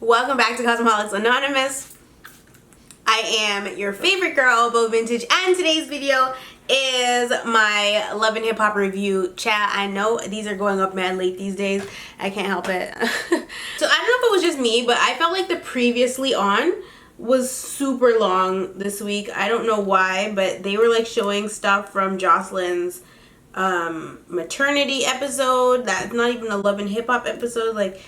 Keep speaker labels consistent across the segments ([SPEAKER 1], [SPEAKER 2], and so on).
[SPEAKER 1] Welcome back to Cosmeholics Anonymous. I am your favorite girl, Bo Vintage, and today's video is my Love and Hip Hop review. Chat, I know these are going up mad late these days. I can't help it. So I don't know if it was just me, but I felt like the previously on was super long this week. I don't know why, but they were like showing stuff from Jocelyn's maternity episode. That's not even a Love and Hip Hop episode. Like,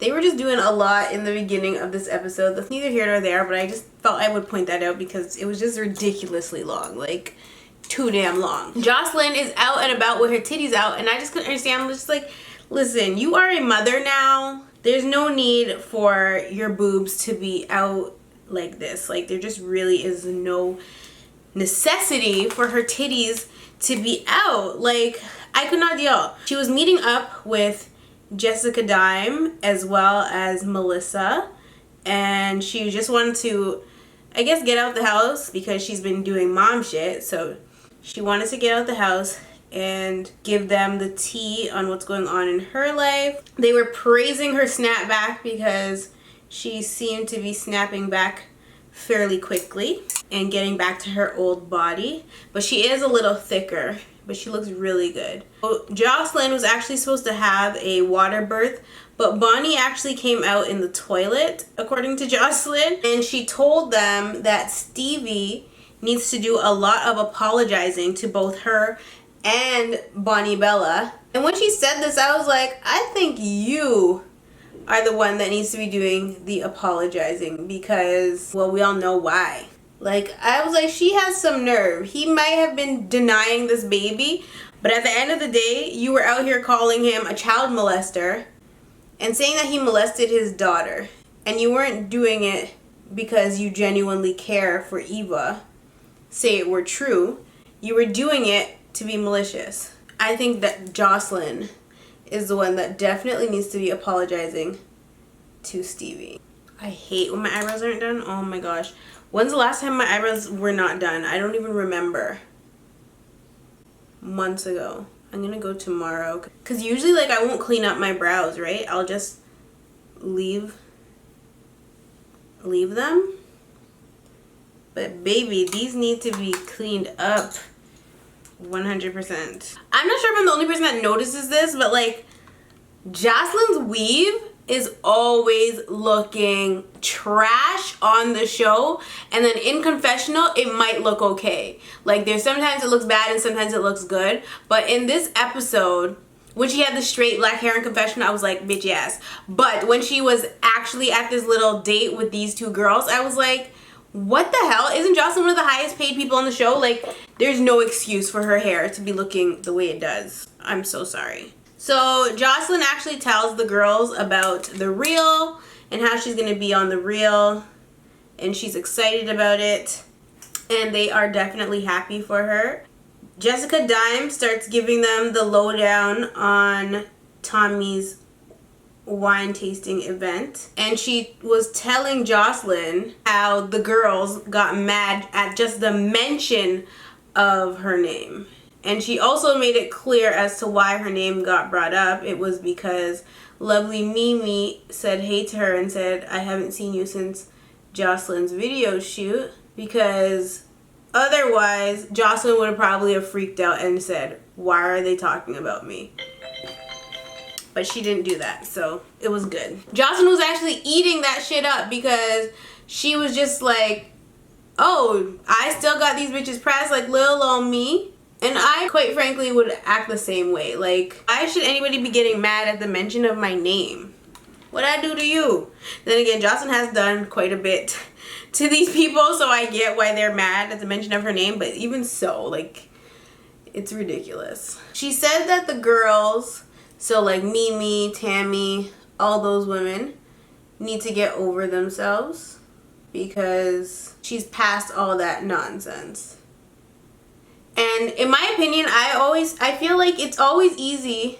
[SPEAKER 1] they were just doing a lot in the beginning of this episode. That's neither here nor there, but I just felt I would point that out because it was just ridiculously long. Like, too damn long. Jocelyn is out and about with her titties out, and I just couldn't understand. I'm just like, listen, you are a mother now. There's no need for your boobs to be out like this. Like, there just really is no necessity for her titties to be out. Like, I could not deal. She was meeting up with Jessica Dime as well as Melissa, and she just wanted to, I guess, get out the house because she's been doing mom shit. So she wanted to get out the house and give them the tea on what's going on in her life. They were praising her snapback because she seemed to be snapping back fairly quickly and getting back to her old body, but she is a little thicker, but she looks really good. So Jocelyn was actually supposed to have a water birth, but Bonnie actually came out in the toilet, according to Jocelyn, and she told them that Stevie needs to do a lot of apologizing to both her and Bonnie Bella. And when she said this, I was like, I think you are the one that needs to be doing the apologizing because, well, we all know why. Like, I was like, she has some nerve. He might have been denying this baby, but at the end of the day, you were out here calling him a child molester and saying that he molested his daughter. And you weren't doing it because you genuinely care for Eva. Say it were true. You were doing it to be malicious. I think that Jocelyn is the one that definitely needs to be apologizing to Stevie. I hate when my eyebrows aren't done. Oh my gosh. When's the last time my eyebrows were not done? I don't even remember. Months ago. I'm gonna go tomorrow. Because usually, like, I won't clean up my brows, right? I'll just leave them. But baby, these need to be cleaned up 100%. I'm not sure if I'm the only person that notices this, but like, Jocelyn's weave is always looking trash on the show, and then in confessional it might look okay. Like, there's sometimes it looks bad and sometimes it looks good, but in this episode when she had the straight black hair in confessional, I was like, bitch yes. But when she was actually at this little date with these two girls, I was like, what the hell? Isn't Jocelyn one of the highest paid people on the show? Like, there's no excuse for her hair to be looking the way it does. I'm so sorry. So Jocelyn actually tells the girls about the reel and how she's going to be on the reel, and she's excited about it, and they are definitely happy for her. Jessica Dime starts giving them the lowdown on Tommy's wine tasting event, and she was telling Jocelyn how the girls got mad at just the mention of her name. And she also made it clear as to why her name got brought up. It was because lovely Mimi said hey to her and said, I haven't seen you since Jocelyn's video shoot, because otherwise Jocelyn would have probably have freaked out and said, why are they talking about me? But she didn't do that, so it was good. Jocelyn was actually eating that shit up because she was just like, oh, I still got these bitches pressed like little old me. And I, quite frankly, would act the same way. Like, why should anybody be getting mad at the mention of my name? What'd I do to you? Then again, Jocelyn has done quite a bit to these people, so I get why they're mad at the mention of her name. But even so, like, it's ridiculous. She said that the girls, so like Mimi, Tammy, all those women, need to get over themselves because she's past all that nonsense. And in my opinion, I feel like it's always easy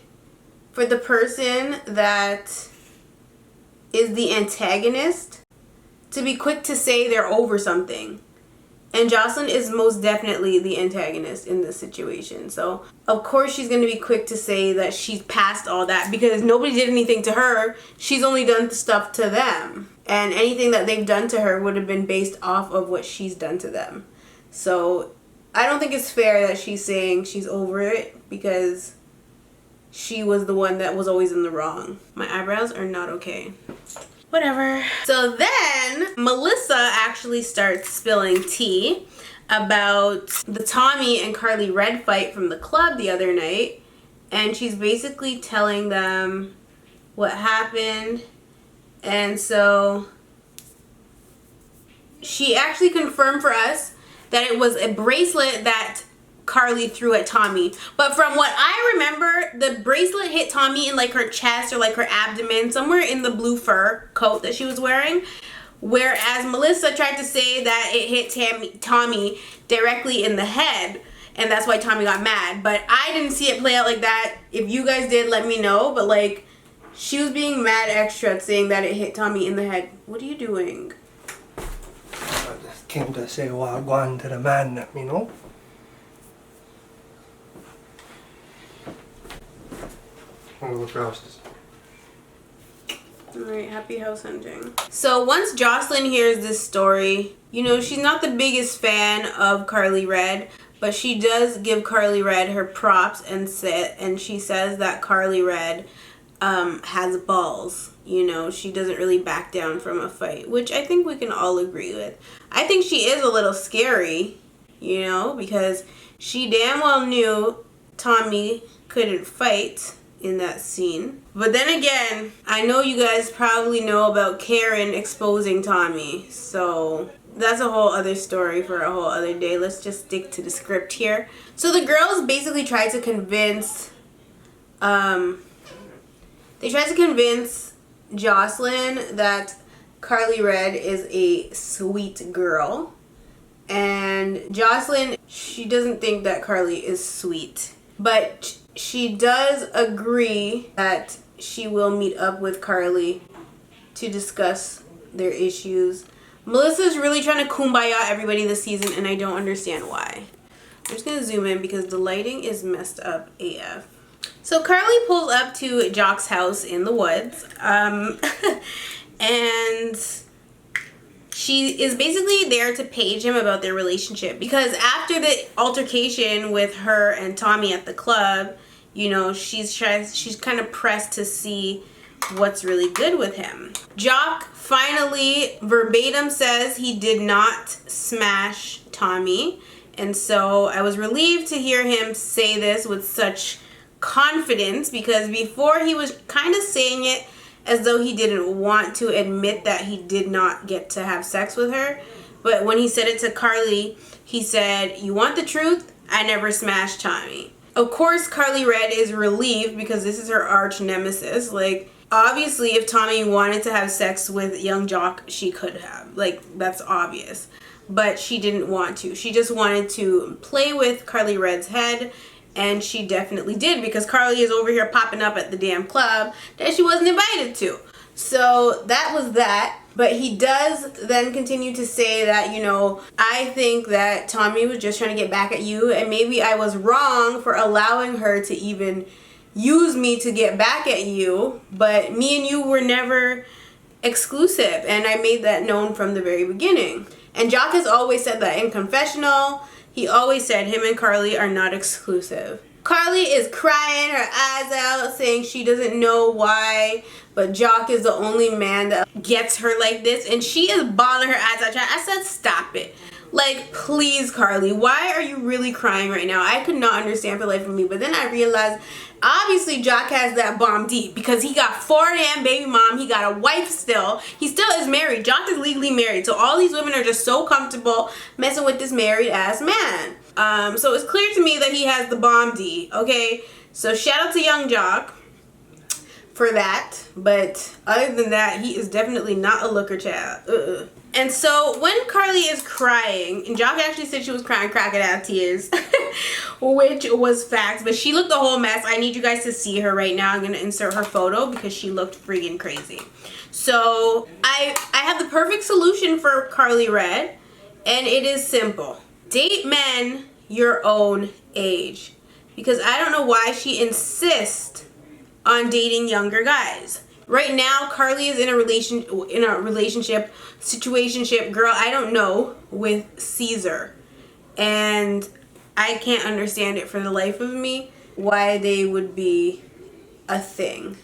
[SPEAKER 1] for the person that is the antagonist to be quick to say they're over something. And Jocelyn is most definitely the antagonist in this situation. So, of course, she's going to be quick to say that she's past all that because nobody did anything to her. She's only done stuff to them. And anything that they've done to her would have been based off of what she's done to them. So, I don't think it's fair that she's saying she's over it because she was the one that was always in the wrong. My eyebrows are not okay. Whatever. So then Melissa actually starts spilling tea about the Tommy and Carly Red fight from the club the other night. And she's basically telling them what happened. And so she actually confirmed for us that it was a bracelet that Carly threw at Tommy. But from what I remember, the bracelet hit Tommy in like her chest or like her abdomen, somewhere in the blue fur coat that she was wearing. Whereas Melissa tried to say that it hit Tommy directly in the head. And that's why Tommy got mad. But I didn't see it play out like that. If you guys did, let me know. But like, she was being mad extra saying that it hit Tommy in the head. What are you doing?
[SPEAKER 2] I just came to say wagwan to the man, you know?
[SPEAKER 1] Alright, happy house hunting. So once Jocelyn hears this story, you know, she's not the biggest fan of Carly Red, but she does give Carly Red her props and she says that Carly Red has balls. You know, she doesn't really back down from a fight, which I think we can all agree with. I think she is a little scary, you know, because she damn well knew Tommy couldn't fight in that scene. But then again, I know you guys probably know about Karen exposing Tommy, so that's a whole other story for a whole other day. Let's just stick to the script here. So the girls basically tried to convince Jocelyn that Carly Red is a sweet girl, and Jocelyn, she doesn't think that Carly is sweet, but she does agree that she will meet up with Carly to discuss their issues. Melissa's really trying to kumbaya everybody this season, and I don't understand why. I'm just going to zoom in because the lighting is messed up AF. So Carly pulls up to Jock's house in the woods, and she is basically there to page him about their relationship, because after the altercation with her and Tommy at the club, you know, she's kind of pressed to see what's really good with him. Jock finally verbatim says he did not smash Tommy, and so I was relieved to hear him say this with such confidence, because before he was kind of saying it as though he didn't want to admit that he did not get to have sex with her. But when he said it to Carly, he said, "You want the truth? I never smashed Tommy." Of course, Carly Red is relieved because this is her arch nemesis. Like, obviously, if Tommy wanted to have sex with young Jock, she could have. Like, that's obvious. But she didn't want to. She just wanted to play with Carly Red's head. And she definitely did, because Carly is over here popping up at the damn club that she wasn't invited to. So that was that. But he does then continue to say that, you know, I think that Tommy was just trying to get back at you, and maybe I was wrong for allowing her to even use me to get back at you, but me and you were never exclusive, and I made that known from the very beginning. And Jock has always said that in confessional. He always said him and Carly are not exclusive. Carly is crying her eyes out, saying she doesn't know why, but Jock is the only man that gets her like this, and she is bawling her eyes out. I said, stop it. Like, please, Carly, why are you really crying right now? I could not understand for the life of me, but then I realized, obviously, Jock has that bomb deep, because he got 4 damn baby mom, he got a wife still, he still is married. Jock is legally married, so all these women are just so comfortable messing with this married ass man. So it's clear to me that he has the bomb D, okay? So shout out to young Jock for that, but other than that, he is definitely not a looker child. And so when Carly is crying, and Jock actually said she was crying crocodile tears, which was facts, but she looked a whole mess. I need you guys to see her right now. I'm going to insert her photo because she looked freaking crazy. So I have the perfect solution for Carly Red, And it is simple. Date men your own age. Because I don't know why she insists on dating younger guys. Right now, Carly is in a relationship, situationship, girl, I don't know, with Caesar. And I can't understand it for the life of me why they would be a thing.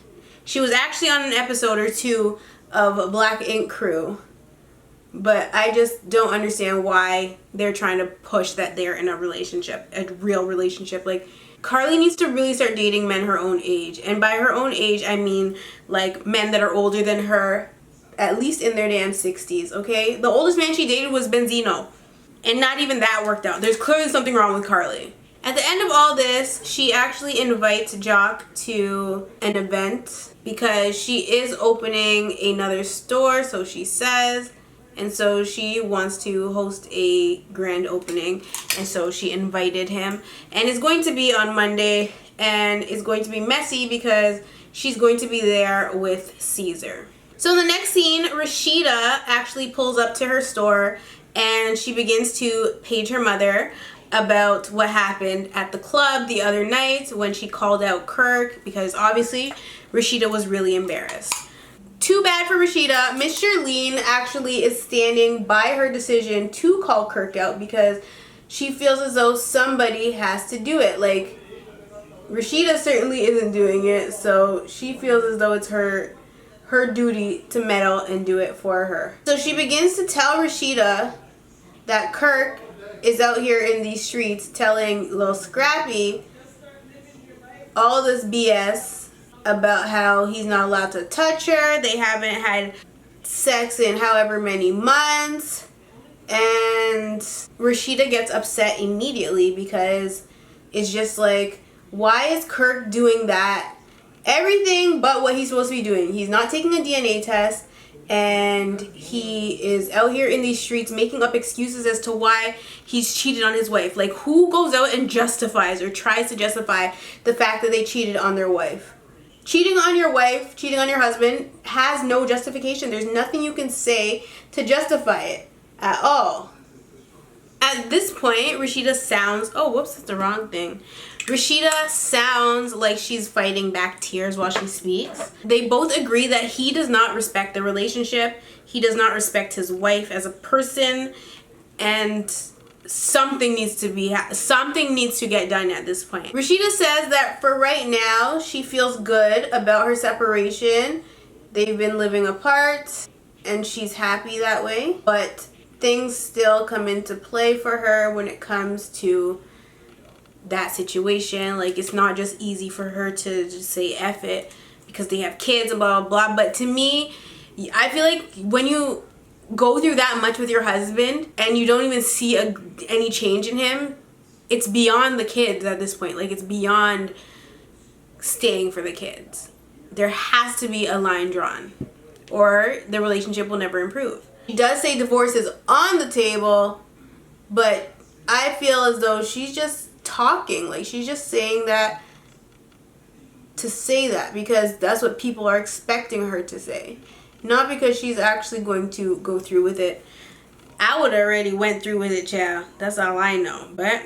[SPEAKER 1] She was actually on an episode or two of Black Ink Crew, but I just don't understand why they're trying to push that they're in a relationship, a real relationship. Like, Carly needs to really start dating men her own age. And by her own age, I mean, like, men that are older than her, at least in their damn 60s, okay? The oldest man she dated was Benzino. And not even that worked out. There's clearly something wrong with Carly. At the end of all this, she actually invites Jock to an event because she is opening another store, so she says. And so she wants to host a grand opening, and so she invited him. And it's going to be on Monday, and it's going to be messy because she's going to be there with Caesar. So in the next scene, Rasheeda actually pulls up to her store, and she begins to page her mother about what happened at the club the other night when she called out Kirk, because obviously Rasheeda was really embarrassed. Too bad for Rasheeda. Miss Charlene actually is standing by her decision to call Kirk out because she feels as though somebody has to do it. Like, Rasheeda certainly isn't doing it, so she feels as though it's her duty to meddle and do it for her. So she begins to tell Rasheeda that Kirk is out here in these streets telling Lil Scrappy all this BS about how he's not allowed to touch her. They haven't had sex in however many months. And Rasheeda gets upset immediately because it's just like, why is Kirk doing that? Everything but what he's supposed to be doing. He's not taking a DNA test, and he is out here in these streets making up excuses as to why he's cheated on his wife. Like, who goes out and justifies or tries to justify the fact that they cheated on their wife? Cheating on your wife, cheating on your husband has no justification. There's nothing you can say to justify it at all. At this point, Rasheeda sounds, oh, whoops, that's the wrong thing. Rasheeda sounds like she's fighting back tears while she speaks. They both agree that he does not respect the relationship. He does not respect his wife as a person, and something needs to get done at this point. Rasheeda says that for right now, she feels good about her separation. They've been living apart, and she's happy that way. But things still come into play for her when it comes to that situation. Like, it's not just easy for her to just say F it because they have kids and blah, blah, blah. But to me, I feel like when you go through that much with your husband and you don't even see any change in him, it's beyond the kids at this point. Like, it's beyond staying for the kids. There has to be a line drawn or the relationship will never improve. He does say divorce is on the table, but I feel as though she's just talking. Like, she's just saying that to say that because that's what people are expecting her to say. Not because she's actually going to go through with it. I would already went through with it, child. That's all I know. But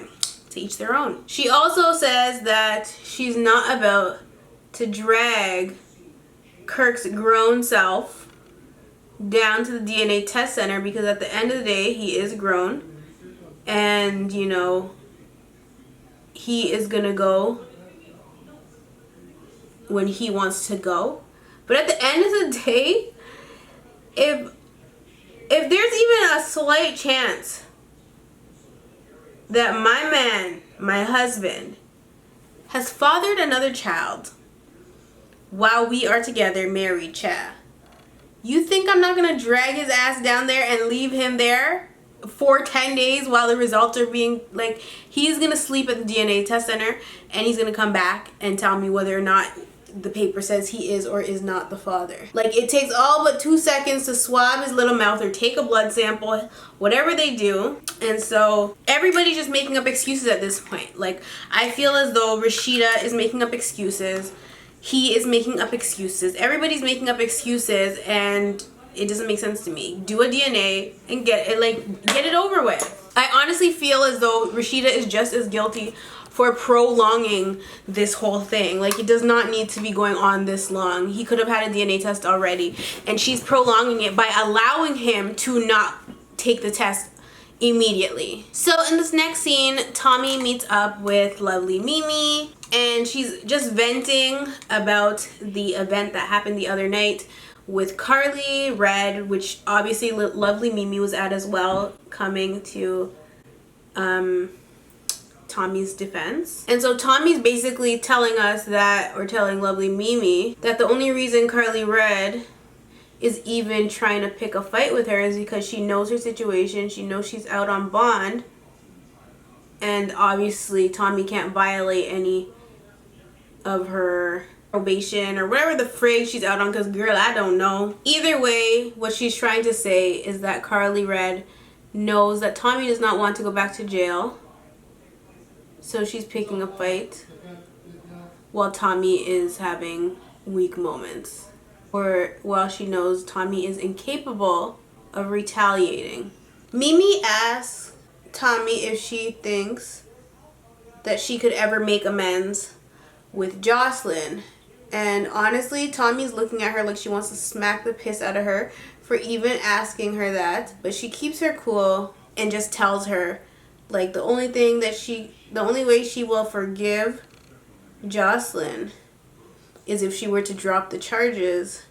[SPEAKER 1] to each their own. She also says that she's not about to drag Kirk's grown self down to the DNA test center because at the end of the day, he is grown. And, you know, he is going to go when he wants to go. But at the end of the day, if there's even a slight chance that my man, my husband, has fathered another child while we are together, married, child, you think I'm not going to drag his ass down there and leave him there for 10 days while the results are being, like, he's going to sleep at the DNA test center and he's going to come back and tell me whether or not the paper says he is or is not the father. Like, it takes all but 2 seconds to swab his little mouth or take a blood sample, whatever they do. And so everybody's just making up excuses at this point. Like, I feel as though Rasheeda is making up excuses. He is making up excuses. Everybody's making up excuses, and It doesn't make sense to me. Do a DNA and get it over with. I honestly feel as though Rasheeda is just as guilty for prolonging this whole thing. Like, it does not need to be going on this long. He could have had a DNA test already, and she's prolonging it by allowing him to not take the test immediately. So in this next scene, Tommy meets up with lovely Mimi, and she's just venting about the event that happened the other night with Carly, Red, which obviously lovely Mimi was at as well, coming to Tommy's defense. And so Tommy's basically telling us that, or telling lovely Mimi, that the only reason Carly Red is even trying to pick a fight with her is because she knows her situation. She knows she's out on bond, and obviously Tommy can't violate any of her probation or whatever the frig she's out on, because girl, I don't know. Either way, what she's trying to say is that Carly Red knows that Tommy does not want to go back to jail, so she's picking a fight while Tommy is having weak moments, or while she knows Tommy is incapable of retaliating. Mimi asks Tommy if she thinks that she could ever make amends with Jocelyn. And honestly, Tommy's looking at her like she wants to smack the piss out of her for even asking her that. But she keeps her cool and just tells her, like, the only way she will forgive Jocelyn is if she were to drop the charges.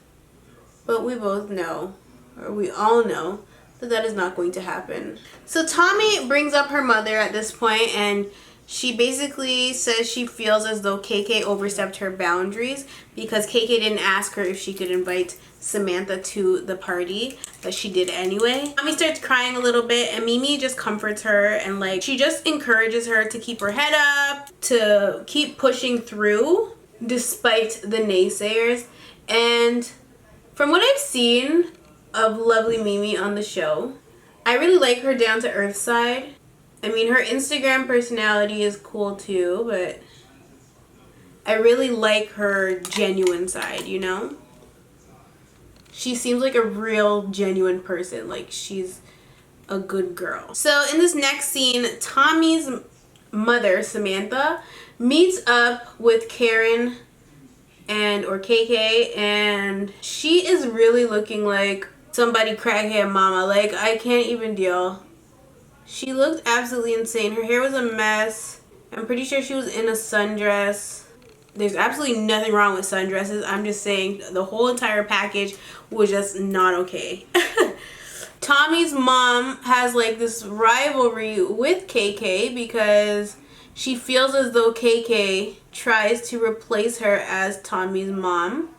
[SPEAKER 1] But we both know, or we all know, that that is not going to happen. So Tommy brings up her mother at this point, and she basically says she feels as though KK overstepped her boundaries because KK didn't ask her if she could invite Samantha to the party, but she did anyway. Tommy starts crying a little bit, and Mimi just comforts her, and like, she just encourages her to keep her head up, to keep pushing through despite the naysayers. And from what I've seen of lovely Mimi on the show, I really like her down to earth side. I mean, her Instagram personality is cool too, but I really like her genuine side, you know? She seems like a real genuine person, like she's a good girl. So in this next scene, Tommy's mother, Samantha, meets up with Karen or KK, and she is really looking like somebody crackhead mama. Like, I can't even deal. She looked absolutely insane. Her hair was a mess. I'm pretty sure she was in a sundress. There's absolutely nothing wrong with sundresses. I'm just saying the whole entire package was just not okay. Tommy's mom has like this rivalry with KK because she feels as though KK tries to replace her as Tommy's mom,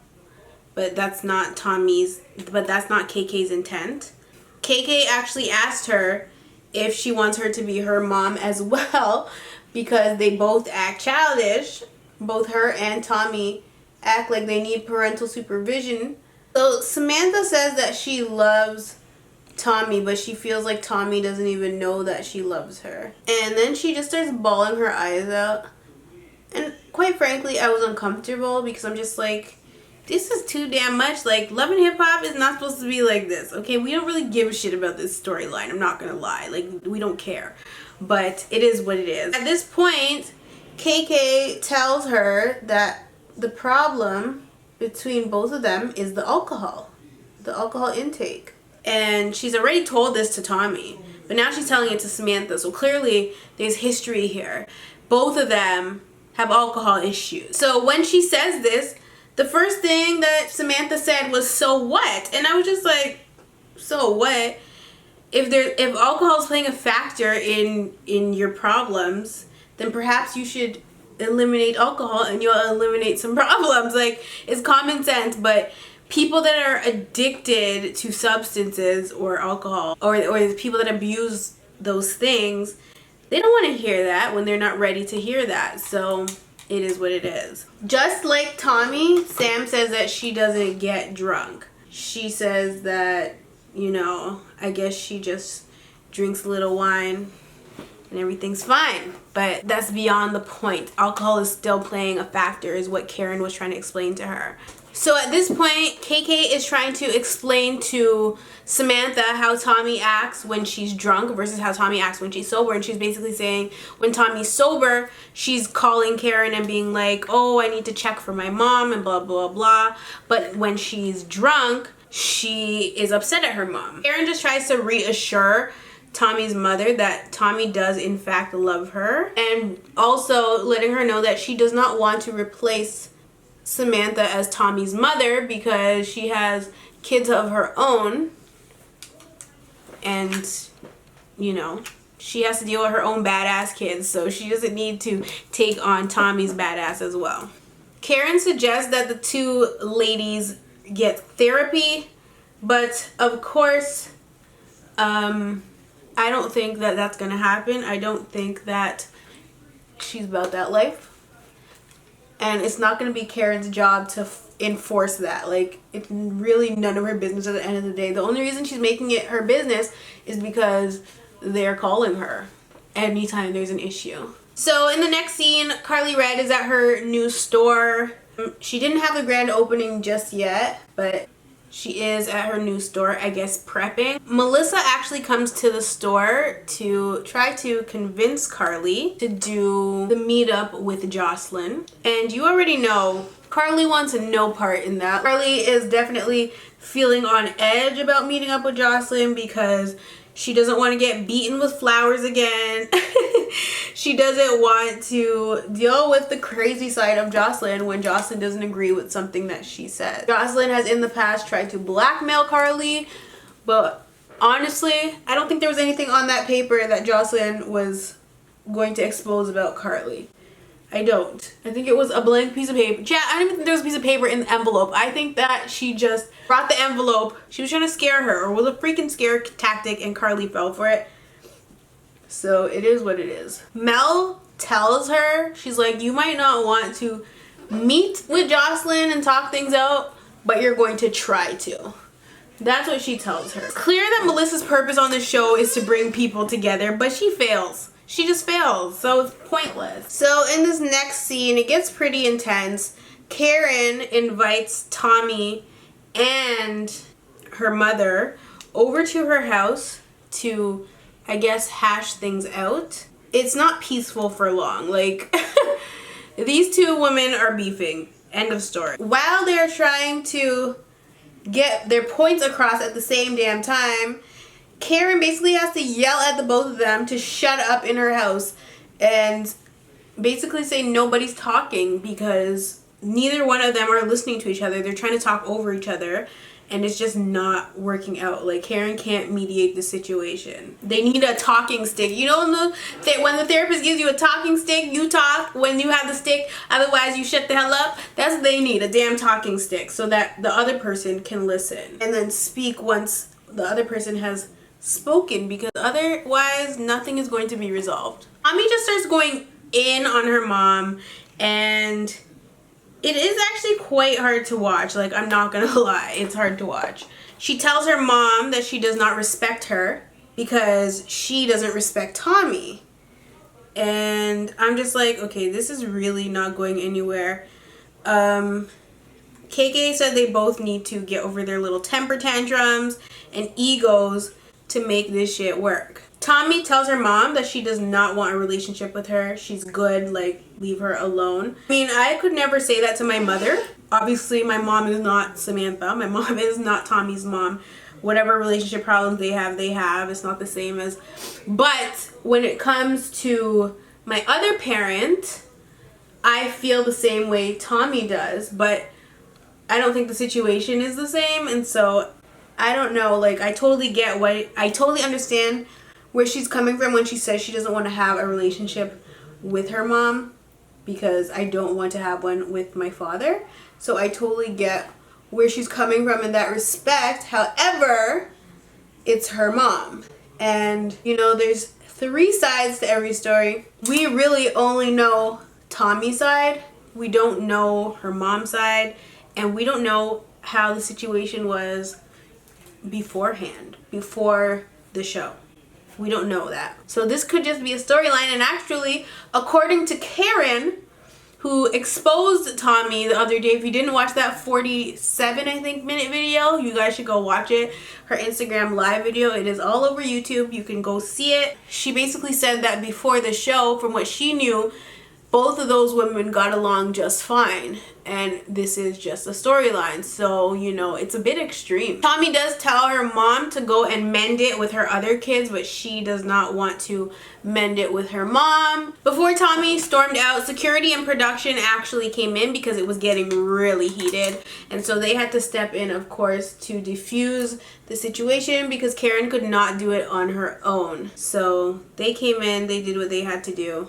[SPEAKER 1] but that's not KK's intent. KK actually asked her if she wants her to be her mom as well, because they both act childish. Both her and Tommy act like they need parental supervision. So Samantha says that she loves Tommy, but she feels like Tommy doesn't even know that she loves her. And then she just starts bawling her eyes out. And quite frankly, I was uncomfortable because I'm just like, this is too damn much. Like, Love and Hip Hop is not supposed to be like this, okay? We don't really give a shit about this storyline. I'm not gonna lie. Like, we don't care. But it is what it is. At this point, KK tells her that the problem between both of them is the alcohol intake. And she's already told this to Tommy, but now she's telling it to Samantha. So clearly, there's history here. Both of them have alcohol issues. So when she says this, the first thing that Samantha said was, "So what?" And I was just like, so what? If alcohol is playing a factor in your problems, then perhaps you should eliminate alcohol and you'll eliminate some problems. Like, it's common sense, but people that are addicted to substances or alcohol, or the people that abuse those things, they don't want to hear that when they're not ready to hear that. So it is what it is. Just like Tommy, Sam says that she doesn't get drunk. She says that, you know, I guess she just drinks a little wine and everything's fine. But that's beyond the point. Alcohol is still playing a factor, is what Karen was trying to explain to her. So at this point, KK is trying to explain to Samantha how Tommy acts when she's drunk versus how Tommy acts when she's sober. And she's basically saying when Tommy's sober, she's calling Karen and being like, oh, I need to check for my mom and blah, blah, blah. But when she's drunk, she is upset at her mom. Karen just tries to reassure Tommy's mother that Tommy does in fact love her, and also letting her know that she does not want to replace Samantha as Tommy's mother because she has kids of her own, and you know, she has to deal with her own badass kids, so she doesn't need to take on Tommy's badass as well. Karen suggests that the two ladies get therapy, but of course I don't think that that's gonna happen. I don't think that she's about that life, and it's not gonna be Karen's job to enforce that. Like, it's really none of her business at the end of the day. The only reason she's making it her business is because they're calling her anytime there's an issue. So in the next scene, Carly Red is at her new store. She didn't have the grand opening just yet, but she is at her new store, I guess, prepping. Melissa actually comes to the store to try to convince Carly to do the meetup with Jocelyn. And you already know, Carly wants no part in that. Carly is definitely feeling on edge about meeting up with Jocelyn because she doesn't want to get beaten with flowers again. She doesn't want to deal with the crazy side of Jocelyn when Jocelyn doesn't agree with something that she said. Jocelyn has in the past tried to blackmail Carly, but honestly, I don't think there was anything on that paper that Jocelyn was going to expose about Carly. I don't. I think it was a blank piece of paper. Yeah, I don't even think there was a piece of paper in the envelope. I think that she just brought the envelope. She was trying to scare her, or was a freaking scare tactic, and Carly fell for it. So it is what it is. Mel tells her, she's like, you might not want to meet with Jocelyn and talk things out, but you're going to try to. That's what she tells her. It's clear that Melissa's purpose on the show is to bring people together, but she fails. She just fails, so it's pointless. So in this next scene, it gets pretty intense. Karen invites Tommy and her mother over to her house to, I guess, hash things out. It's not peaceful for long. Like, these two women are beefing. End of story. While they're trying to get their points across at the same damn time, Karen basically has to yell at the both of them to shut up in her house and basically say nobody's talking because neither one of them are listening to each other. They're trying to talk over each other and it's just not working out. Like, Karen can't mediate the situation. They need a talking stick. You know, when the therapist gives you a talking stick, you talk when you have the stick, otherwise you shut the hell up. That's what they need, a damn talking stick, so that the other person can listen and then speak once the other person has spoken, because otherwise nothing is going to be resolved. Tommy just starts going in on her mom, and it is actually quite hard to watch. Like, I'm not gonna lie, it's hard to watch. She tells her mom that she does not respect her because she doesn't respect Tommy, and I'm just like, okay, this is really not going anywhere. KK said they both need to get over their little temper tantrums and egos to make this shit work. Tommy tells her mom that she does not want a relationship with her. She's good, like, leave her alone. I mean, I could never say that to my mother. Obviously, my mom is not Samantha. My mom is not Tommy's mom. Whatever relationship problems they have, they have. It's not the same as... But when it comes to my other parent, I feel the same way Tommy does, but I don't think the situation is the same, and so I don't know. Like, I totally understand where she's coming from when she says she doesn't want to have a relationship with her mom because I don't want to have one with my father. So I totally get where she's coming from in that respect. However, it's her mom. And, you know, there's 3 sides to every story. We really only know Tommy's side. We don't know her mom's side. And we don't know how the situation was beforehand, before the show. We don't know that. So this could just be a storyline, and actually, according to Karen, who exposed Tommy the other day. If you didn't watch that 47, I think, minute video, you guys should go watch it. Her Instagram live video. It is all over YouTube. You can go see it. She basically said that before the show, from what she knew, both of those women got along just fine, and this is just a storyline, so you know, it's a bit extreme. Tommy does tell her mom to go and mend it with her other kids, but she does not want to mend it with her mom. Before Tommy stormed out, security and production actually came in because it was getting really heated, and so they had to step in, of course, to defuse the situation because Karen could not do it on her own. So they came in, they did what they had to do.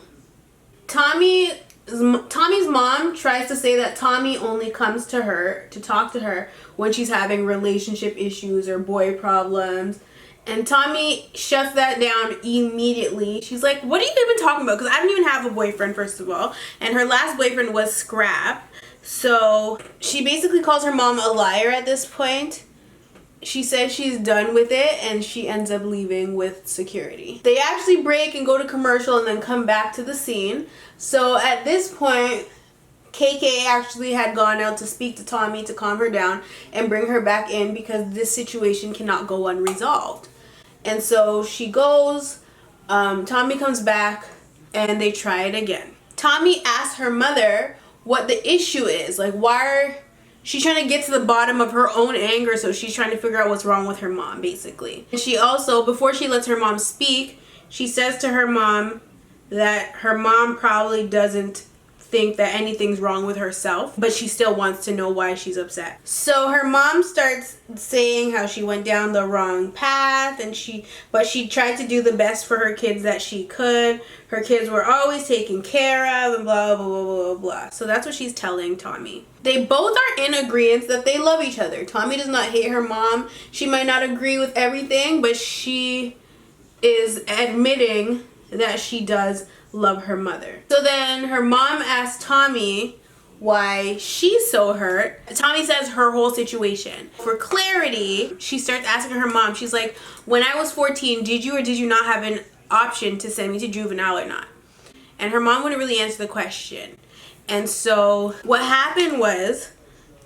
[SPEAKER 1] Tommy's mom tries to say that Tommy only comes to her to talk to her when she's having relationship issues or boy problems. And Tommy shuts that down immediately. She's like, what are you even talking about? Because I don't even have a boyfriend, first of all. And her last boyfriend was Scrap. So she basically calls her mom a liar at this point. She says she's done with it, and she ends up leaving with security. They actually break and go to commercial and then come back to the scene. So at this point, KK actually had gone out to speak to Tommy to calm her down and bring her back in because this situation cannot go unresolved. And so she goes, Tommy comes back, and they try it again. Tommy asks her mother what the issue is, like why she's trying to get to the bottom of her own anger, so she's trying to figure out what's wrong with her mom, basically. And she also, before she lets her mom speak, she says to her mom that her mom probably doesn't think that anything's wrong with herself, but she still wants to know why she's upset. So her mom starts saying how she went down the wrong path, and she tried to do the best for her kids that she could. Her kids were always taken care of, and blah, blah, blah, blah, blah. So that's what she's telling Tommy. They both are in agreement that they love each other. Tommy does not hate her mom. She might not agree with everything, but she is admitting that she does love her mother. So then her mom asks Tommy why she's so hurt. Tommy says her whole situation. For clarity, she starts asking her mom, she's like, when I was 14, did you or did you not have an option to send me to juvenile or not? And her mom wouldn't really answer the question. And so what happened was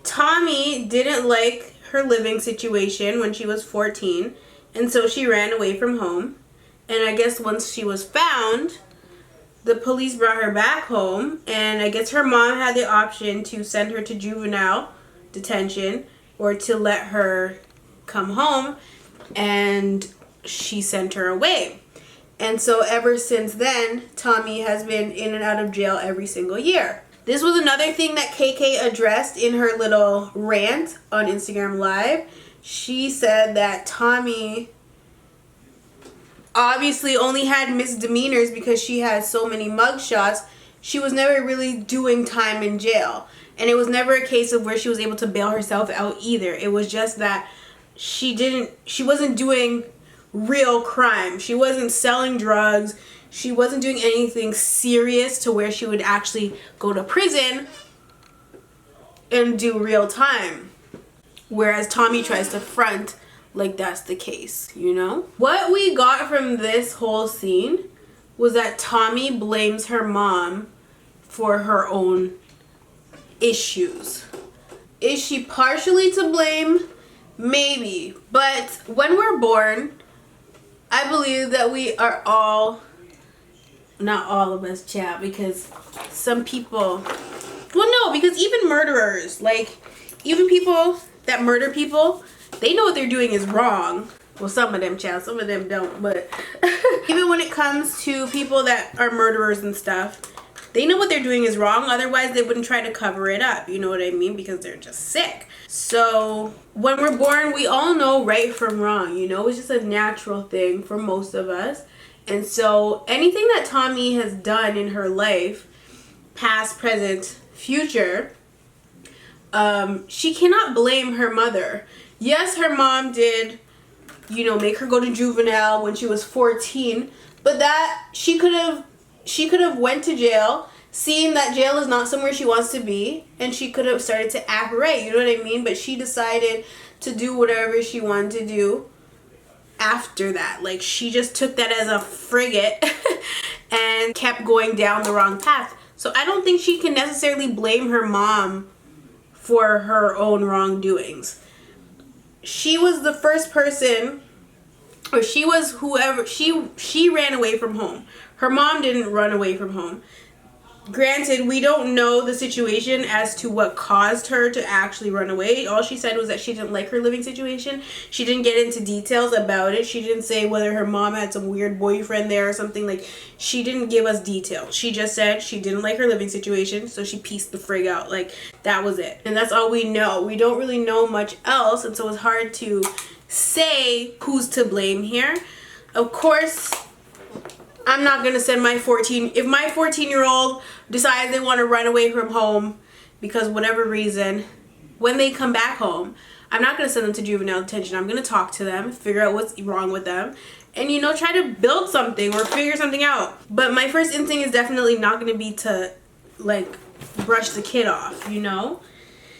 [SPEAKER 1] Tommy didn't like her living situation when she was 14, and so she ran away from home. And I guess once she was found, the police brought her back home, and I guess her mom had the option to send her to juvenile detention or to let her come home, and she sent her away. And so ever since then, Tommy has been in and out of jail every single year. This was another thing that KK addressed in her little rant on Instagram Live. She said that Tommy obviously only had misdemeanors because she had so many mugshots. She was never really doing time in jail. And it was never a case of where she was able to bail herself out either. It was just that she wasn't doing real crime. She wasn't selling drugs. She wasn't doing anything serious to where she would actually go to prison and do real time. Whereas Tommy tries to front like that's the case, you know? What we got from this whole scene was that Tommy blames her mom for her own issues. Is she partially to blame? Maybe. But when we're born, I believe that we are all, not all of us, chat, because some people, well, no, because even murderers, like, even people that murder people, they know what they're doing is wrong. Well, some of them, child, some of them don't, but even when it comes to people that are murderers and stuff, they know what they're doing is wrong. Otherwise, they wouldn't try to cover it up. You know what I mean? Because they're just sick. So when we're born, we all know right from wrong. You know, it's just a natural thing for most of us. And so anything that Tommy has done in her life, past, present, future, she cannot blame her mother. Yes, her mom did, you know, make her go to juvenile when she was 14, but that she could have went to jail, seen that jail is not somewhere she wants to be, and she could have started to act right, you know what I mean? But she decided to do whatever she wanted to do after that. Like, she just took that as a frigate and kept going down the wrong path. So I don't think she can necessarily blame her mom for her own wrongdoings. She was the first person, or she was whoever, she ran away from home. Her mom didn't run away from home. Granted, we don't know the situation as to what caused her to actually run away. All she said was that she didn't like her living situation. She didn't get into details about it. She didn't say whether her mom had some weird boyfriend there or something. Like, she didn't give us details. She just said she didn't like her living situation, so she pieced the frig out. Like, that was it. And that's all we know. We don't really know much else, and so it's hard to say who's to blame here. Of course, I'm not going to send my 14... If my 14-year-old decides they want to run away from home because whatever reason, when they come back home, I'm not going to send them to juvenile detention. I'm going to talk to them, figure out what's wrong with them, and, you know, try to build something or figure something out. But my first instinct is definitely not going to be to, like, brush the kid off, you know?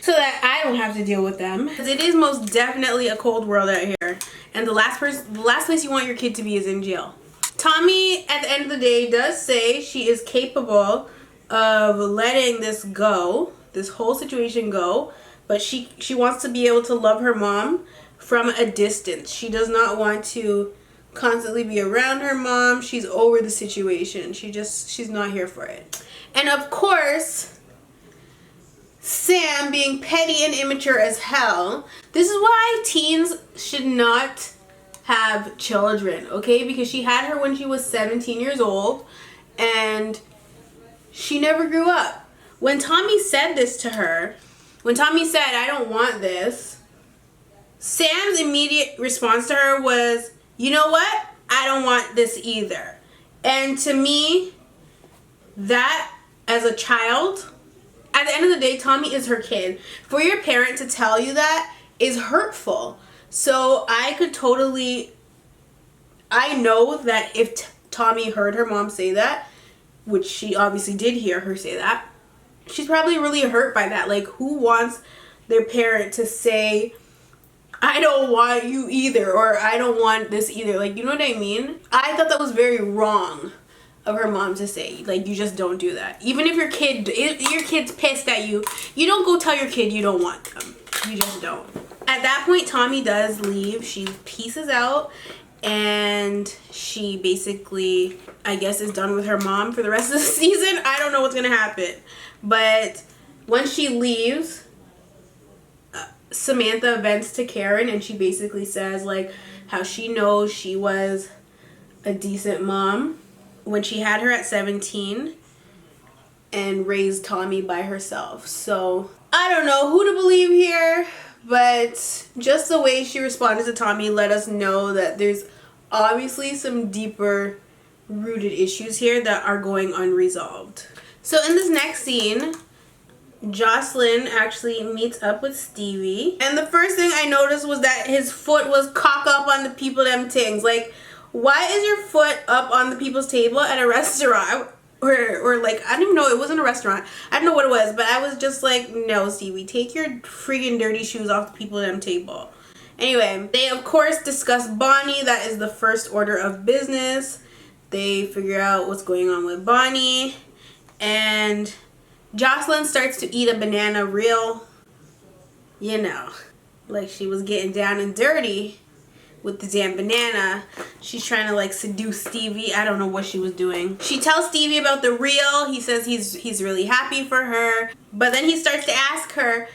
[SPEAKER 1] So that I don't have to deal with them. Because it is most definitely a cold world out here. And the last place you want your kid to be is in jail. Tommy, at the end of the day, does say she is capable of letting this go, this whole situation go, but she wants to be able to love her mom from a distance. She does not want to constantly be around her mom. She's over the situation. She's not here for it. And of course, Sam, being petty and immature as hell, this is why teens should not have children, okay? Because she had her when she was 17 years old and she never grew up. When Tommy said this to her, when Tommy said, I don't want this, Sam's immediate response to her was, you know what? I don't want this either. And to me, that as a child, at the end of the day, Tommy is her kid. For your parent to tell you that is hurtful. So I could totally, I know that if Tommy heard her mom say that, which she obviously did hear her say that, she's probably really hurt by that. Like, who wants their parent to say, I don't want you either, or I don't want this either? Like, you know what I mean? I thought that was very wrong of her mom to say. Like, you just don't do that. Even if your kid's pissed at you, you don't go tell your kid you don't want them. You just don't. At that point, Tommy does leave. She pieces out, and she basically, I guess, is done with her mom for the rest of the season. I don't know what's gonna happen. But when she leaves, Samantha vents to Karen, and she basically says, like, how she knows she was a decent mom when she had her at 17 and raised Tommy by herself. So I don't know who to believe here, but just the way she responded to Tommy let us know that there's obviously some deeper rooted issues here that are going unresolved. So in this next scene, Jocelyn actually meets up with Stevie, and the first thing I noticed was that his foot was cock up on the people them things. Like, why is your foot up on the people's table at a restaurant? Or like, I don't even know, it wasn't a restaurant. I don't know what it was, but I was just like, no, Stevie, take your freaking dirty shoes off the people at them table. Anyway, they of course discuss Bonnie. That is the first order of business. They figure out what's going on with Bonnie, and Jocelyn starts to eat a banana real, you know, like she was getting down and dirty with the damn banana. She's trying to like seduce Stevie. I don't know what she was doing. She tells Stevie about the reel. He says he's really happy for her. But then he starts to ask her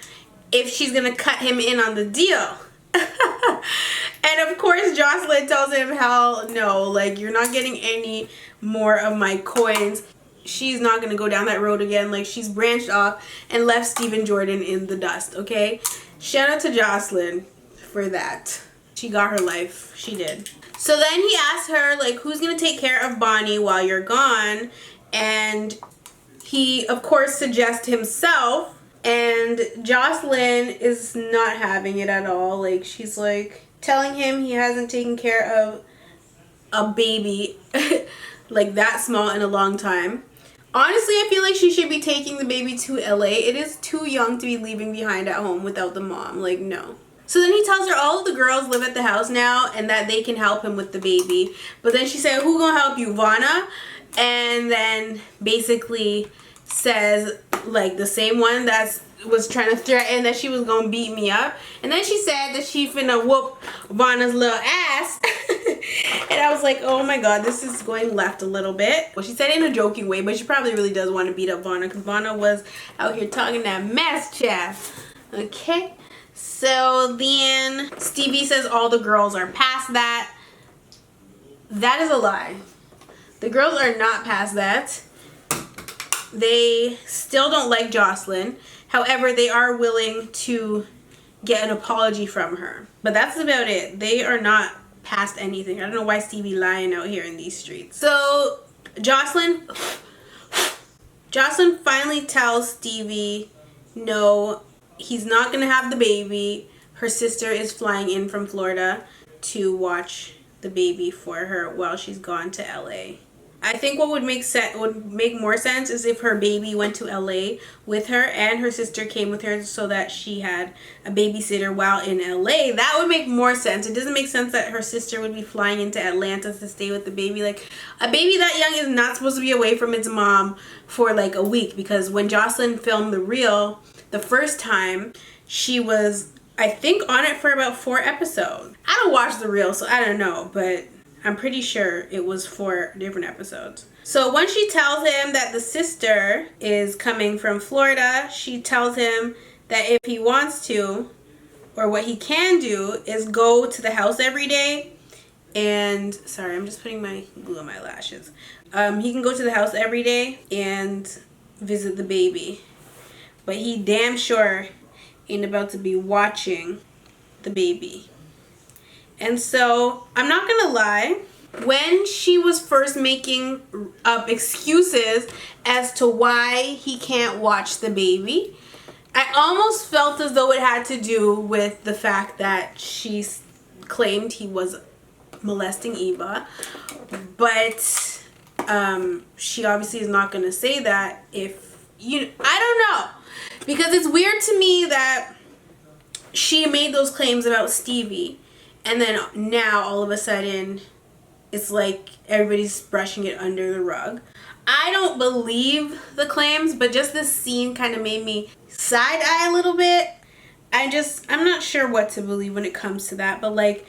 [SPEAKER 1] if she's gonna cut him in on the deal. And of course Jocelyn tells him, hell no, like, you're not getting any more of my coins. She's not gonna go down that road again. Like, she's branched off and left Stephen Jordan in the dust, okay? Shout out to Jocelyn for that. She got her life. She did. So then he asked her, like, who's gonna take care of Bonnie while you're gone? And he, of course, suggests himself. And Jocelyn is not having it at all. Like, she's like telling him he hasn't taken care of a baby like that small in a long time. Honestly, I feel like she should be taking the baby to LA. It is too young to be leaving behind at home without the mom. Like, no. So then he tells her all of the girls live at the house now and that they can help him with the baby. But then she said, who gonna help you, Vanna? And then basically says, like, the same one that was trying to threaten that she was gonna beat me up. And then she said that she finna whoop Vanna's little ass. And I was like, oh my god, this is going left a little bit. Well, she said it in a joking way, but she probably really does want to beat up Vanna, because Vanna was out here talking that mess chat. Okay, so then Stevie says all the girls are past that. That is a lie. The girls are not past that. They still don't like Jocelyn. However, they are willing to get an apology from her. But that's about it. They are not past anything. I don't know why Stevie lying out here in these streets. So Jocelyn finally tells Stevie no, he's not gonna have the baby. Her sister is flying in from Florida to watch the baby for her while she's gone to LA. I think what would make more sense is if her baby went to LA with her and her sister came with her, so that she had a babysitter while in LA. That would make more sense. It doesn't make sense that her sister would be flying into Atlanta to stay with the baby. Like, a baby that young is not supposed to be away from its mom for like a week, because when Jocelyn filmed The Real the first time, she was, I think, on it for about 4 episodes. I don't watch The Real, so I don't know, but I'm pretty sure it was 4 different episodes. So when she tells him that the sister is coming from Florida, she tells him that if he wants to, or what he can do, is go to the house every day and, sorry, I'm just putting my glue on my lashes. He can go to the house every day and visit the baby. But he damn sure ain't about to be watching the baby. And so, I'm not gonna lie, when she was first making up excuses as to why he can't watch the baby, I almost felt as though it had to do with the fact that she claimed he was molesting Eva. But she obviously is not gonna say that if, I don't know. Because it's weird to me that she made those claims about Stevie, and then now, all of a sudden, it's like everybody's brushing it under the rug. I don't believe the claims, but just this scene kind of made me side-eye a little bit. I'm not sure what to believe when it comes to that. But, like,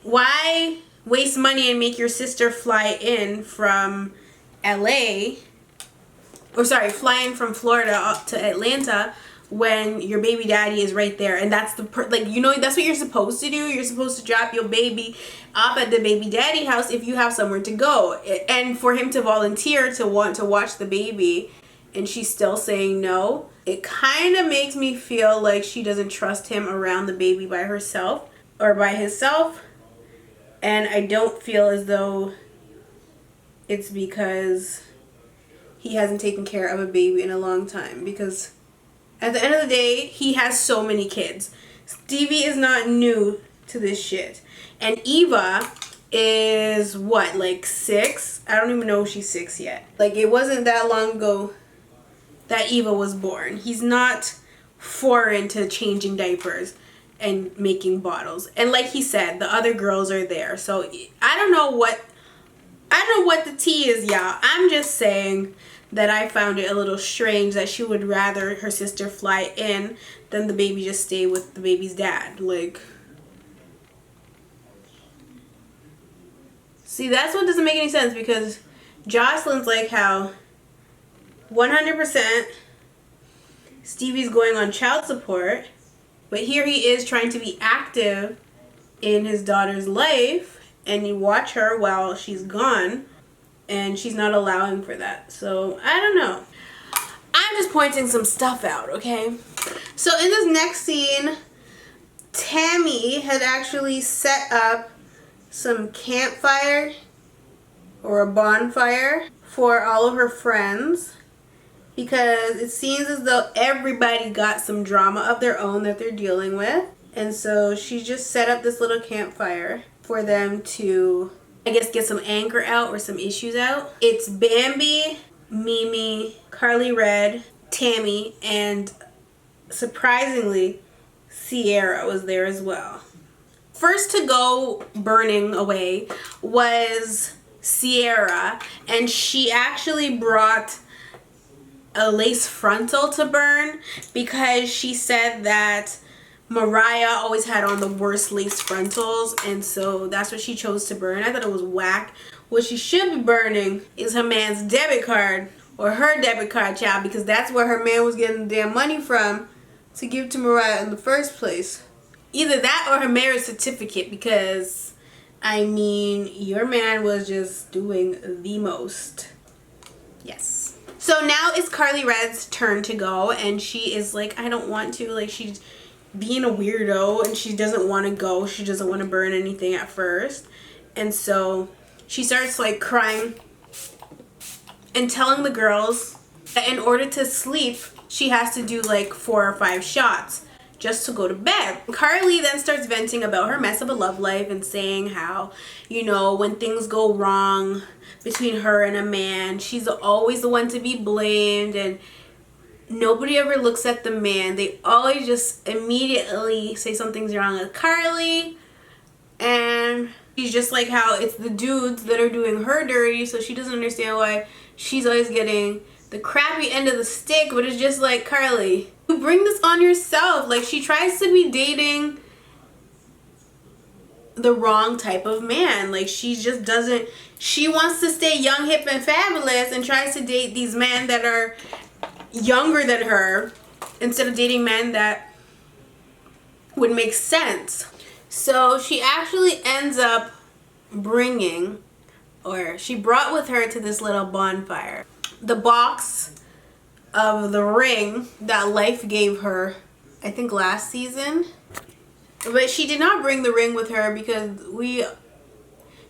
[SPEAKER 1] why waste money and make your sister fly in from LA? Or, sorry, fly in from Florida up to Atlanta when your baby daddy is right there, and that's that's what you're supposed to do. You're supposed to drop your baby off at the baby daddy house if you have somewhere to go. And for him to volunteer to want to watch the baby, and she's still saying no, it kind of makes me feel like she doesn't trust him around the baby by herself or by himself. And I don't feel as though it's because he hasn't taken care of a baby in a long time, because at the end of the day, he has so many kids. Stevie is not new to this shit. And Eva is, what, like 6? I don't even know if she's 6 yet. Like, it wasn't that long ago that Eva was born. He's not foreign to changing diapers and making bottles. And like he said, the other girls are there. So, I don't know what the tea is, y'all. I'm just saying that I found it a little strange that she would rather her sister fly in than the baby just stay with the baby's dad. Like, see, that's what doesn't make any sense, because Jocelyn's like how 100% Stevie's going on child support, but here he is trying to be active in his daughter's life, and you watch her while she's gone, and she's not allowing for that. So, I don't know. I'm just pointing some stuff out, okay? So, in this next scene, Tammy had actually set up some campfire or a bonfire for all of her friends, because it seems as though everybody got some drama of their own that they're dealing with. And so she just set up this little campfire for them to, I guess, get some anger out or some issues out. It's Bambi, Mimi, Carly Red, Tammy, and surprisingly, Sierra was there as well. First to go burning away was Sierra, and she actually brought a lace frontal to burn because she said that Mariah always had on the worst lace frontals, and so that's what she chose to burn. I thought it was whack. What she should be burning is her man's debit card, or her debit card, child, because that's where her man was getting the damn money from to give to Mariah in the first place. Either that or her marriage certificate, because I mean, your man was just doing the most. Yes. So now it's Carly Red's turn to go, and she is like, I don't want to. Like, she's being a weirdo, and she doesn't want to go. She doesn't want to burn anything at first. And so she starts like crying and telling the girls that in order to sleep, she has to do like 4 or 5 shots just to go to bed. Carly then starts venting about her mess of a love life and saying how, you know, when things go wrong between her and a man, she's always the one to be blamed, and nobody ever looks at the man. They always just immediately say something's wrong with Carly, and she's just like how it's the dudes that are doing her dirty, so she doesn't understand why she's always getting the crappy end of the stick. But it's just like, Carly, you bring this on yourself. Like, she tries to be dating the wrong type of man. Like, she just doesn't, she wants to stay young, hip, and fabulous, and tries to date these men that are younger than her instead of dating men that would make sense. So she actually ends up bringing, or she brought with her to this little bonfire, the box of the ring that life gave her, I think last season. But she did not bring the ring with her because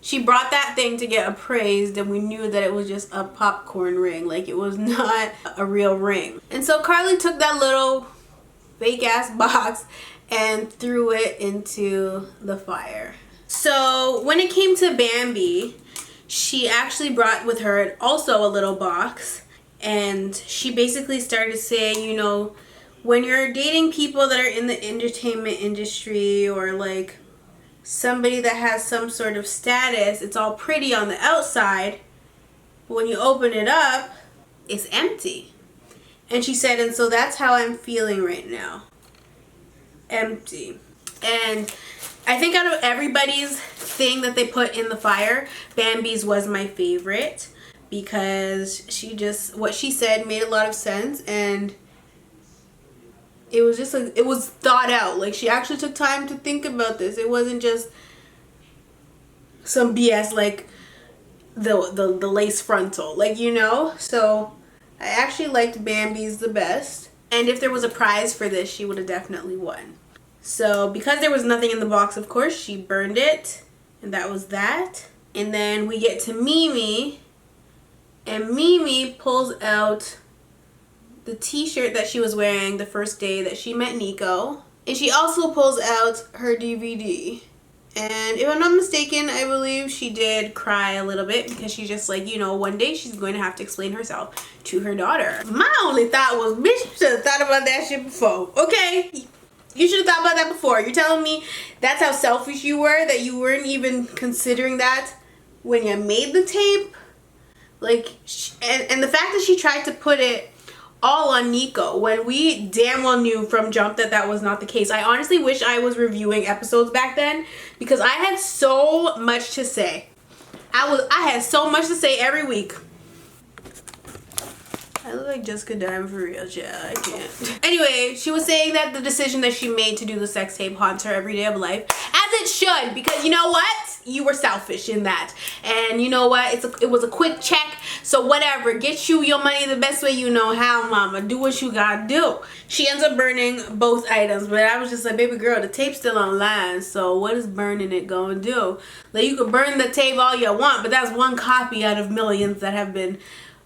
[SPEAKER 1] she brought that thing to get appraised, and we knew that it was just a popcorn ring. Like, it was not a real ring. And so Carly took that little fake ass box and threw it into the fire. So when it came to Bambi, she actually brought with her also a little box, and she basically started saying, you know, when you're dating people that are in the entertainment industry, or like somebody that has some sort of status, it's all pretty on the outside, but when you open it up, it's empty. And she said, and so that's how I'm feeling right now. Empty. And I think out of everybody's thing that they put in the fire, Bambi's was my favorite, because she just, what she said made a lot of sense, and it was just like, it was thought out. Like, she actually took time to think about this. It wasn't just some BS like the lace frontal, like, you know. So I actually liked Bambi's the best, and if there was a prize for this, she would have definitely won. So because there was nothing in the box, of course, she burned it, and that was that. And then we get to Mimi, and Mimi pulls out the t-shirt that she was wearing the first day that she met Nico. And she also pulls out her DVD. And if I'm not mistaken, I believe she did cry a little bit, because she's just like, you know, one day she's going to have to explain herself to her daughter. My only thought was, bitch, you should have thought about that shit before, okay? You should have thought about that before. You're telling me that's how selfish you were, that you weren't even considering that when you made the tape? Like, and the fact that she tried to put it all on Nico when we damn well knew from jump that that was not the case. I honestly wish I was reviewing episodes back then, because I had so much to say. I had so much to say every week. I look like Jessica Diamond for real, yeah, I can't. Anyway, she was saying that the decision that she made to do the sex tape haunts her every day of life, as it should, because you know what? You were selfish in that. And you know what? It was a quick check, so whatever. Get you your money the best way you know how, mama. Do what you gotta do. She ends up burning both items, but I was just like, baby girl, the tape's still online, so what is burning it gonna do? Like, you can burn the tape all you want, but that's one copy out of millions that have been,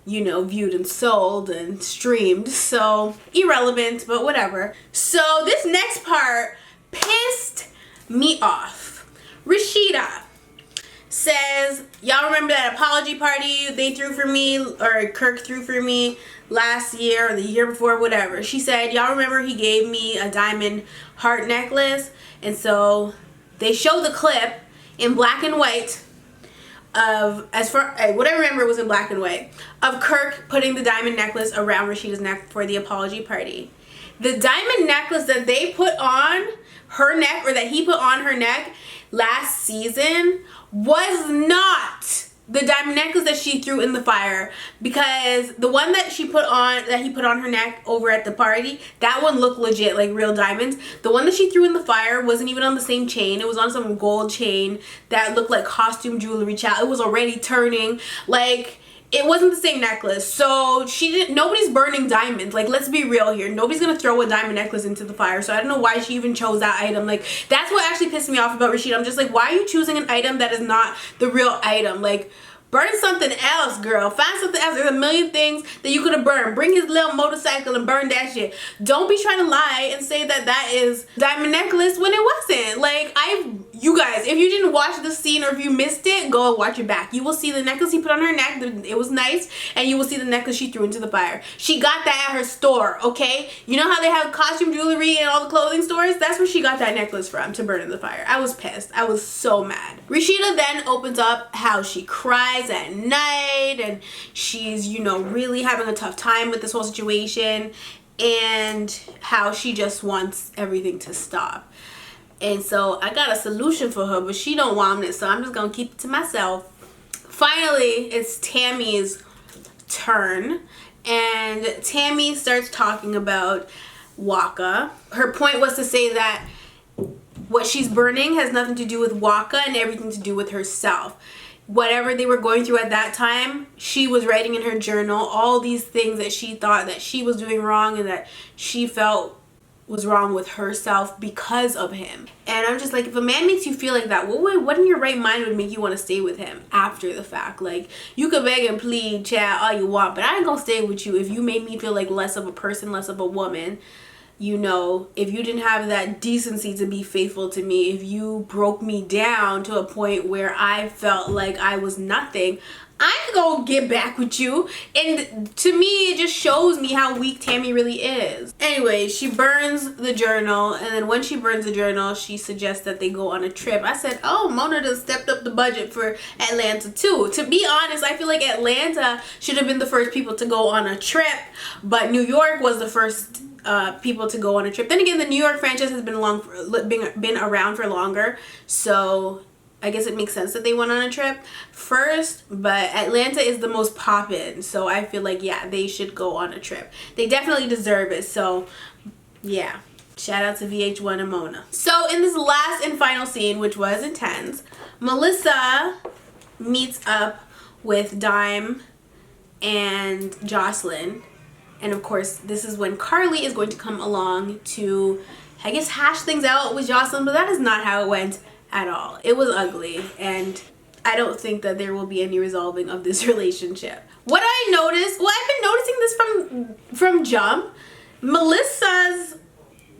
[SPEAKER 1] you know, viewed and sold and streamed. So irrelevant, but whatever. So this next part pissed me off. Rasheeda says, y'all remember that apology party they threw for me, or Kirk threw for me last year or the year before, whatever. She said, y'all remember he gave me a diamond heart necklace? And so they show the clip in black and white of, what I remember was in black and white, of Kirk putting the diamond necklace around Rasheeda's neck for the apology party. The diamond necklace that they put on her neck, or that he put on her neck last season, was not the diamond necklace that she threw in the fire, because the one that he put on her neck over at the party, that one looked legit, like real diamonds. The one that she threw in the fire wasn't even on the same chain. It was on some gold chain that looked like costume jewelry, child. It was already turning, like, it wasn't the same necklace. So nobody's burning diamonds. Like, let's be real here. Nobody's gonna throw a diamond necklace into the fire. So I don't know why she even chose that item. Like, that's what actually pissed me off about Rasheeda. I'm just like, why are you choosing an item that is not the real item? Like, burn something else, girl. Find something else. There's a million things that you could have burned. Bring his little motorcycle and burn that shit. Don't be trying to lie and say that that is diamond necklace when it wasn't. Like, you guys, if you didn't watch the scene, or if you missed it, go watch it back. You will see the necklace he put on her neck. It was nice. And you will see the necklace she threw into the fire. She got that at her store, okay? You know how they have costume jewelry in all the clothing stores? That's where she got that necklace from, to burn in the fire. I was pissed. I was so mad. Rasheeda then opens up how she cries at night, and she's, you know, really having a tough time with this whole situation, and how she just wants everything to stop. And so I got a solution for her, but she don't want it, so I'm just gonna keep it to myself. Finally, it's Tammy's turn, and Tammy starts talking about Waka. Her point was to say that what she's burning has nothing to do with Waka and everything to do with herself. Whatever they were going through at that time, she was writing in her journal all these things that she thought that she was doing wrong, and that she felt was wrong with herself because of him. And I'm just like, if a man makes you feel like that, what in your right mind would make you want to stay with him after the fact? Like, you could beg and plead, chat, all you want, but I ain't gonna stay with you if you made me feel like less of a person, less of a woman. You know, if you didn't have that decency to be faithful to me, if you broke me down to a point where I felt like I was nothing, I could go get back with you. And to me, it just shows me how weak Tammy really is. Anyway, she burns the journal, and then when she burns the journal, she suggests that they go on a trip. I said, oh, Mona done stepped up the budget for Atlanta too. To be honest, I feel like Atlanta should have been the first people to go on a trip, but New York was the first people to go on a trip. Then again, the New York franchise has been around for longer, so I guess it makes sense that they went on a trip first, but Atlanta is the most poppin', so I feel like, yeah, they should go on a trip. They definitely deserve it, so yeah. Shout out to VH1 and Mona. So in this last and final scene, which was intense, Melissa meets up with Dime and Joslyn. And of course, this is when Carly is going to come along to, I guess, hash things out with Jocelyn, but that is not how it went at all. It was ugly, and I don't think that there will be any resolving of this relationship. What I noticed, well, I've been noticing this from jump. Melissa's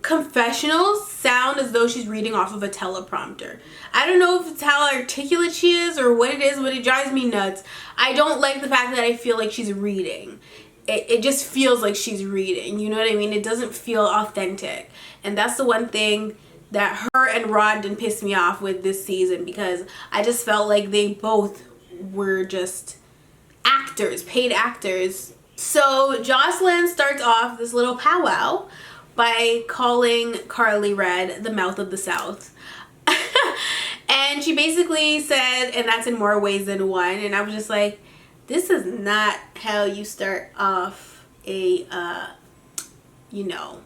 [SPEAKER 1] confessionals sound as though she's reading off of a teleprompter. I don't know if it's how articulate she is or what it is, but it drives me nuts. I don't like the fact that I feel like she's reading. It just feels like she's reading, you know what I mean? It doesn't feel authentic. And that's the one thing that her and Rod didn't piss me off with this season, because I just felt like they both were just actors, paid actors. So Jocelyn starts off this little powwow by calling Carly Red the mouth of the South. And she basically said, and that's in more ways than one, and I was just like, this is not how you start off a, you know,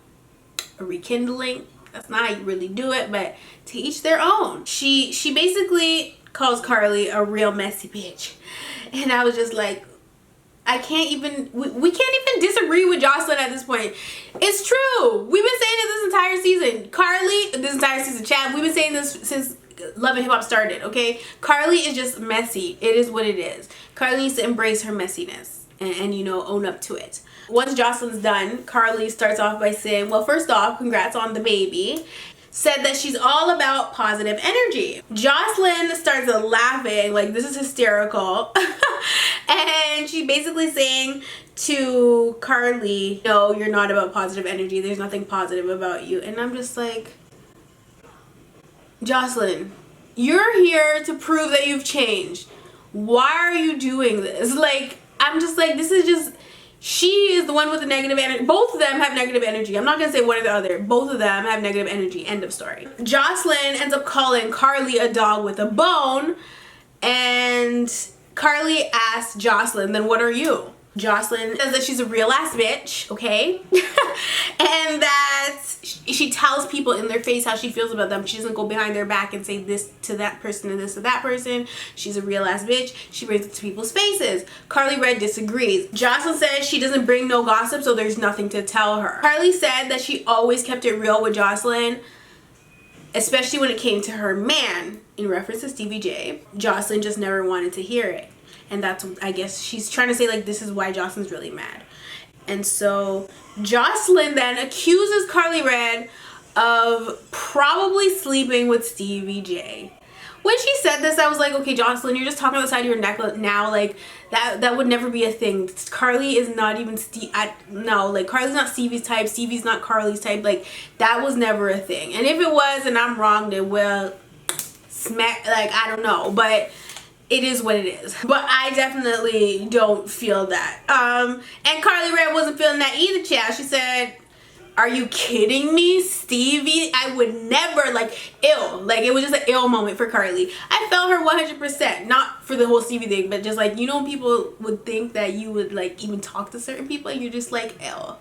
[SPEAKER 1] a rekindling. That's not how you really do it, but to each their own. She basically calls Carly a real messy bitch. And I was just like, I can't even, we can't even disagree with Jocelyn at this point. It's true. We've been saying it this entire season. Carly, this entire season, Chad, we've been saying this since Love and Hip Hop started, okay? Carly is just messy. It is what it is. Carly needs to embrace her messiness and you know, own up to it. Once Jocelyn's done, Carly starts off by saying, well, first off, congrats on the baby. Said that she's all about positive energy. Jocelyn starts laughing, like, this is hysterical. And she basically saying to Carly, no, you're not about positive energy. There's nothing positive about you. And I'm just like, Jocelyn, you're here to prove that you've changed. why are you doing this? Like, I'm just like, this is just, she is the one with the negative energy. Both of them have negative energy. I'm not gonna say one or the other. Both of them have negative energy. End of story. Jocelyn ends up calling Carly a dog with a bone, and Carly asks Jocelyn, then what are you? Jocelyn says that she's a real ass bitch, okay? And that she tells people in their face how she feels about them. She doesn't go behind their back and say this to that person and this to that person. She's a real ass bitch. She brings it to people's faces. Carly Red disagrees. Jocelyn says she doesn't bring no gossip, so there's nothing to tell her. Carly said that she always kept it real with Jocelyn, especially when it came to her man, in reference to Stevie J. Jocelyn just never wanted to hear it. And that's, I guess, she's trying to say, like, this is why Jocelyn's really mad. And so Jocelyn then accuses Carly Red of probably sleeping with Stevie J. When she said this, I was like, okay, Jocelyn, you're just talking on the side of your neck now. Like, that would never be a thing. Carly is not even no, like, Carly's not Stevie's type. Stevie's not Carly's type. Like, that was never a thing. And if it was and I'm wrong, then well, smack, like, I don't know. But it is what it is. But I definitely don't feel that. And Carly Red wasn't feeling that either, child. She said, are you kidding me, Stevie? I would never, like, ill. Like, it was just an ill moment for Carly. I felt her 100%. Not for the whole Stevie thing, but just, like, you know, people would think that you would, like, even talk to certain people and you're just like, ill.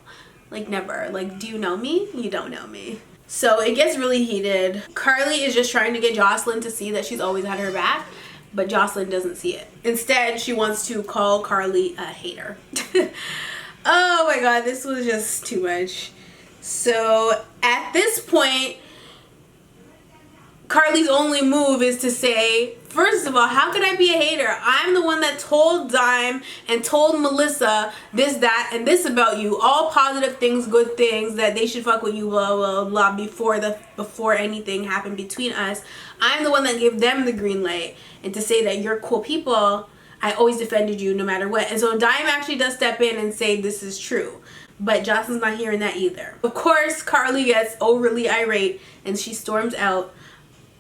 [SPEAKER 1] Like, never. Like, do you know me? You don't know me. So it gets really heated. Carly is just trying to get Jocelyn to see that she's always had her back, but Jocelyn doesn't see it. Instead, she wants to call Carly a hater. Oh my god, this was just too much. So at this point, Carly's only move is to say, first of all, how could I be a hater? I'm the one that told Dime and told Melissa this, that, and this about you. All positive things, good things, that they should fuck with you, blah, blah, blah, before anything happened between us. I'm the one that gave them the green light. And to say that you're cool people, I always defended you no matter what. And so Dime actually does step in and say this is true. But Jocelyn's not hearing that either. Of course, Carly gets overly irate and she storms out.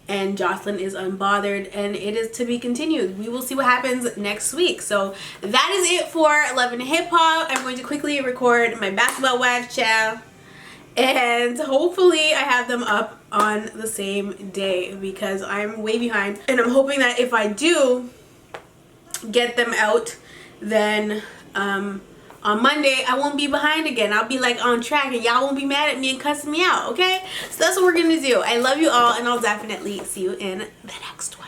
[SPEAKER 1] And Jocelyn is unbothered, and it is to be continued. We will see what happens next week. So that is it for Love and Hip Hop. I'm going to quickly record my Basketball Wives child, and hopefully I have them up on the same day because I'm way behind. And I'm hoping that if I do get them out, then on Monday, I won't be behind again. I'll be like on track and y'all won't be mad at me and cussing me out, okay? So that's what we're gonna do. I love you all and I'll definitely see you in the next one.